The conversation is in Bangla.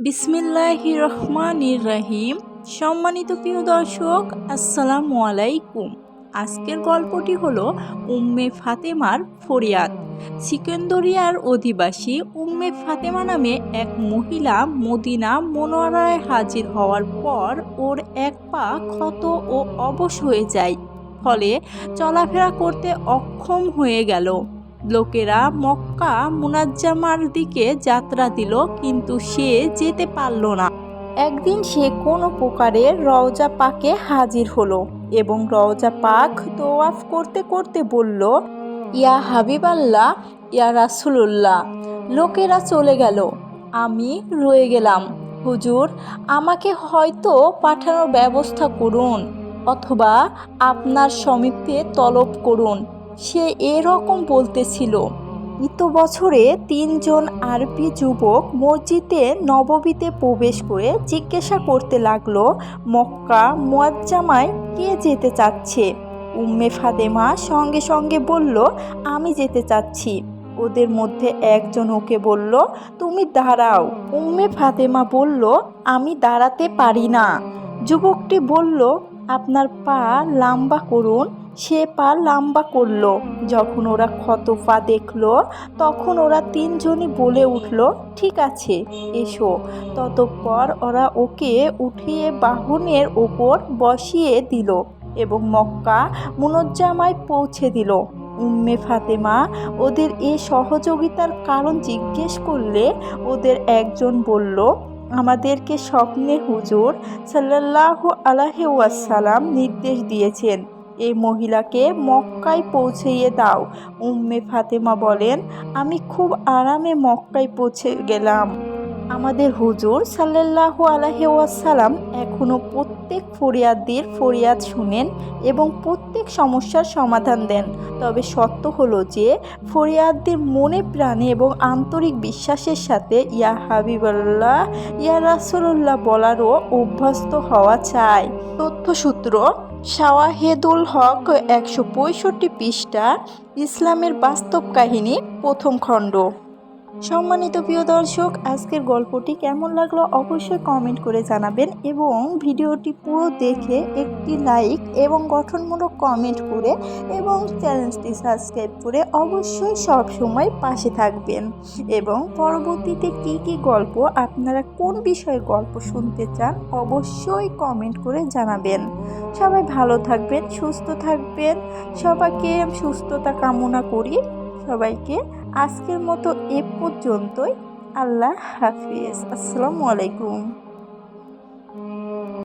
বিসমিল্লাহির রহমানির রহিম। সম্মানিত প্রিয় দর্শক, আসসালামু আলাইকুম। আজকের গল্পটি হলো উম্মে ফাতেমার ফরিয়াদ। সিকান্দরিয়ার অধিবাসী উম্মে ফাতেমা নামে এক মহিলা মদিনা মুনাওয়ারায় হাজির হওয়ার পর ওর এক পা ক্ষত ও অবশ হয়ে যায়, ফলে চলাফেরা করতে অক্ষম হয়ে গেল। লোকেরা মক্কা মুনাজ্জামার দিকে যাত্রা দিল, কিন্তু সে যেতে পারল না। একদিন সে কোনো প্রকারে রওজা পাকে হাজির হলো এবং রওজা পাক তোয়াফ করতে করতে বলল, ইয়া হাবিবাল্লাহ, ইয়া রাসূলুল্লাহ। লোকেরা চলে গেল, আমি রয়ে গেলাম। হুজুর, আমাকে হয়তো পাঠানোর ব্যবস্থা করুন, অথবা আপনার সমীপে তলব করুন। সে এরকম বলতেছিল। বছরে 3 জন আরবি যুবক মসজিদে নববীতে প্রবেশ করে জিজ্ঞাসা করতে লাগলো, মক্কা মুআজ্জামায় কে যেতে চাচ্ছে? উম্মে ফাতেমা সঙ্গে সঙ্গে বলল, আমি যেতে চাচ্ছি। ওদের মধ্যে একজন ওকে বলল, তুমি দাঁড়াও। উম্মে ফাতেমা বলল, আমি দাঁড়াতে পারি না। যুবকটি বলল, আপনার পা লম্বা করুন। সে পা লম্বা করল। যখন ওরা ক্ষত পা দেখলো, তখন ওরা 3জনই বলে উঠল, ঠিক আছে, এসো। ততঃপর ওরা ওকে উঠিয়ে বাহনের ওপর বসিয়ে দিল এবং মক্কা মুনাজ্জামায় পৌঁছে দিল। উম্মে ফাতেমা ওদের এ সহযোগিতার কারণ জিজ্ঞেস করলে ওদের একজন বলল, আমাদেরকে স্বপ্নে হুজুর সাল্লাল্লাহু আলাইহি ওয়াসাল্লাম নির্দেশ দিয়েছেন, এই মহিলাকে মক্কায় পৌঁছিয়ে দাও। উম্মে ফাতেমা বলেন, আমি খুব আরামে মক্কায় পৌঁছে গেলাম। আমাদের হুজুর সাল্লাল্লাহু আলাইহি ওয়াসাল্লাম এখনও প্রত্যেক ফরিয়াদির ফরিয়াদ শুনেন এবং প্রত্যেক সমস্যার সমাধান দেন। তবে সত্য হলো যে ফরিয়াদদের মনে প্রাণে এবং আন্তরিক বিশ্বাসের সাথে ইয়া হাবিবাল্লাহ, ইয়া রাসূলুল্লাহ বলারও অভ্যস্ত হওয়া চাই। তথ্যসূত্র শাওয়াহিদুল হক, 165 পৃষ্ঠা, ইসলামের বাস্তব কাহিনী, প্রথম খণ্ড। সম্মানিত প্রিয় দর্শক, আজকের গল্পটি কেমন লাগলো অবশ্যই কমেন্ট করে জানাবেন এবং ভিডিওটি পুরো দেখে একটি লাইক এবং গঠনমূলক কমেন্ট করে এবং চ্যানেলটি সাবস্ক্রাইব করে অবশ্যই সব সময় পাশে থাকবেন। এবং পরবর্তীতে কি গল্প, আপনারা কোন বিষয়ে গল্প শুনতে চান অবশ্যই কমেন্ট করে জানাবেন। সবাই ভালো থাকবেন, সুস্থ থাকবেন। সবাইকে সুস্থতা কামনা করি। সবাইকে আজকের মতো এ পর্যন্তই। আল্লাহ হাফিজ। আসসালামু আলাইকুম।